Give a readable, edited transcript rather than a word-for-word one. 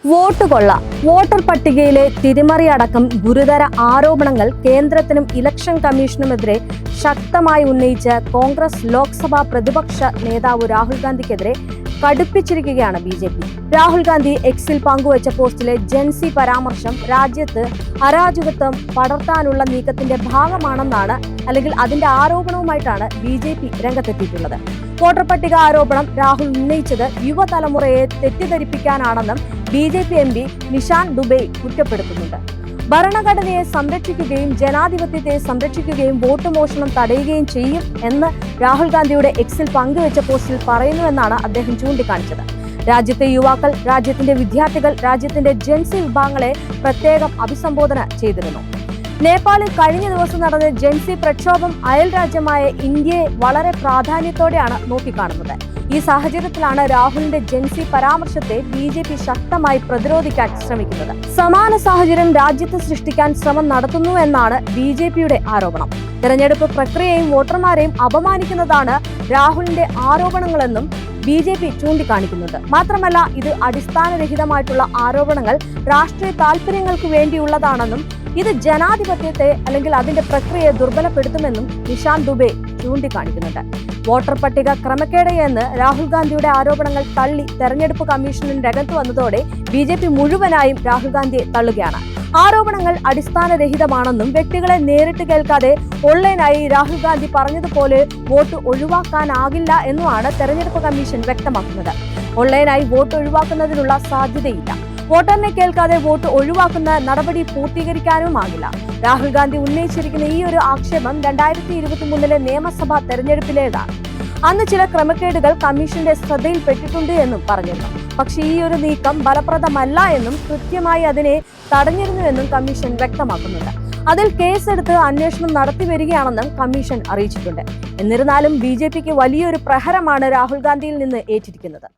Vote കൊള്ള, voter പട്ടികയിലെ തിരിമറി അടക്കം ഗുരുതര ആരോപണങ്ങൾ കേന്ദ്രത്തിനും ഇലക്ഷൻ കമ്മീഷനുമെതിരെ ശക്തമായി ഉന്നയിച്ച കോൺഗ്രസ് ലോക്സഭാ പ്രതിപക്ഷ നേതാവ് രാഹുൽ ഗാന്ധിക്കെതിരെ കടുപ്പിച്ചിരിക്കുകയാണ് ബി.ജെ.പി. രാഹുൽ ഗാന്ധി എക്സിൽ പങ്കുവച്ച പോസ്റ്റിലെ ജൻസി പരാമർശം രാജ്യത്ത് അരാജകത്വം പടർത്താനുള്ള നീക്കത്തിന്റെ ഭാഗമാണെന്നാണ്, അല്ലെങ്കിൽ അതിന്റെ ആരോപണവുമായിട്ടാണ് ബി.ജെ.പി. രംഗത്തെത്തിയിട്ടുള്ളത്. വോട്ടർ പട്ടിക ആരോപണം രാഹുൽ ഉന്നയിച്ചത് യുവതലമുറയെ തെറ്റിദ്ധരിപ്പിക്കാനാണെന്നും ബി.ജെ.പി. എം.പി. നിഷാൻ ദുബെ കുറ്റപ്പെടുത്തുന്നുണ്ട്. ഭരണഘടനയെ സംരക്ഷിക്കുകയും ജനാധിപത്യത്തെ സംരക്ഷിക്കുകയും വോട്ട് മോഷണം തടയുകയും ചെയ്യും എന്ന് രാഹുൽ ഗാന്ധിയുടെ എക്സിൽ പങ്കുവച്ച പോസ്റ്റിൽ പറയുന്നുവെന്നാണ് അദ്ദേഹം ചൂണ്ടിക്കാണിച്ചത്. രാജ്യത്തെ യുവാക്കൾ, രാജ്യത്തിന്റെ വിദ്യാർത്ഥികൾ, രാജ്യത്തിന്റെ ജൻസി വിഭാഗങ്ങളെ പ്രത്യേകം അഭിസംബോധന ചെയ്തിരുന്നു. നേപ്പാളിൽ കഴിഞ്ഞ ദിവസം നടന്ന ജൻസി പ്രക്ഷോഭം അയൽ രാജ്യമായ ഇന്ത്യയെ വളരെ പ്രാധാന്യത്തോടെയാണ് നോക്കിക്കാണുന്നത്. ഈ സാഹചര്യത്തിലാണ് രാഹുലിന്റെ ജൻസി പരാമർശത്തെ ബി.ജെ.പി. ശക്തമായി പ്രതിരോധിക്കാൻ ശ്രമിക്കുന്നത്. സമാന സാഹചര്യം രാജ്യത്ത് സൃഷ്ടിക്കാൻ ശ്രമം നടത്തുന്നുവെന്നാണ് ബി.ജെ.പിയുടെ ആരോപണം. തെരഞ്ഞെടുപ്പ് പ്രക്രിയയെയും വോട്ടർമാരെയും അപമാനിക്കുന്നതാണ് രാഹുലിന്റെ ആരോപണങ്ങളെന്നും ബി.ജെ.പി. ചൂണ്ടിക്കാണിക്കുന്നുണ്ട്. മാത്രമല്ല, ഇത് അടിസ്ഥാനരഹിതമായിട്ടുള്ള ആരോപണങ്ങൾ രാഷ്ട്രീയ താല്പര്യങ്ങൾക്ക് വേണ്ടിയുള്ളതാണെന്നും ഇത് ജനാധിപത്യത്തെ അല്ലെങ്കിൽ അതിന്റെ പ്രക്രിയയെ ദുർബലപ്പെടുത്തുമെന്നും നിഷാൻ ദുബെ ചൂണ്ടിക്കാണിക്കുന്നുണ്ട്. വോട്ടർ പട്ടിക ക്രമക്കേട് എന്ന് രാഹുൽ ഗാന്ധിയുടെ ആരോപണങ്ങൾ തള്ളി തെരഞ്ഞെടുപ്പ് കമ്മീഷനിൽ രംഗത്ത് വന്നതോടെ ബി.ജെ.പി. മുഴുവനായും രാഹുൽ ഗാന്ധിയെ തള്ളുകയാണ്. ആരോപണങ്ങൾ അടിസ്ഥാനരഹിതമാണെന്നും വ്യക്തികളെ നേരിട്ട് കേൾക്കാതെ ഓൺലൈനായി രാഹുൽ ഗാന്ധി പറഞ്ഞതുപോലെ വോട്ട് ഒഴിവാക്കാനാകില്ല എന്നുമാണ് തെരഞ്ഞെടുപ്പ് കമ്മീഷൻ വ്യക്തമാക്കുന്നത്. ഓൺലൈനായി വോട്ട് ഒഴിവാക്കുന്നതിനുള്ള സാധ്യതയില്ല. വോട്ടറിനെ കേൾക്കാതെ വോട്ട് ഒഴിവാക്കുന്ന നടപടി പൂർത്തീകരിക്കാനുമാകില്ല. രാഹുൽ ഗാന്ധി ഉന്നയിച്ചിരിക്കുന്ന ഈ ഒരു ആക്ഷേപം 2023 നിയമസഭാ തെരഞ്ഞെടുപ്പിലേതാണ്. അന്ന് ചില ക്രമക്കേടുകൾ കമ്മീഷന്റെ ശ്രദ്ധയിൽപ്പെട്ടിട്ടുണ്ട് എന്നും പറഞ്ഞിരുന്നു. പക്ഷേ ഈ ഒരു നീക്കം ഫലപ്രദമല്ല എന്നും കൃത്യമായി അതിനെ തടഞ്ഞിരുന്നുവെന്നും കമ്മീഷൻ വ്യക്തമാക്കുന്നുണ്ട്. അതിൽ കേസെടുത്ത് അന്വേഷണം നടത്തി വരികയാണെന്നും കമ്മീഷൻ അറിയിച്ചിട്ടുണ്ട്. എന്നിരുന്നാലും ബി.ജെ.പിക്ക് വലിയൊരു പ്രഹരമാണ് രാഹുൽ ഗാന്ധിയിൽ നിന്ന് ഏറ്റിരിക്കുന്നത്.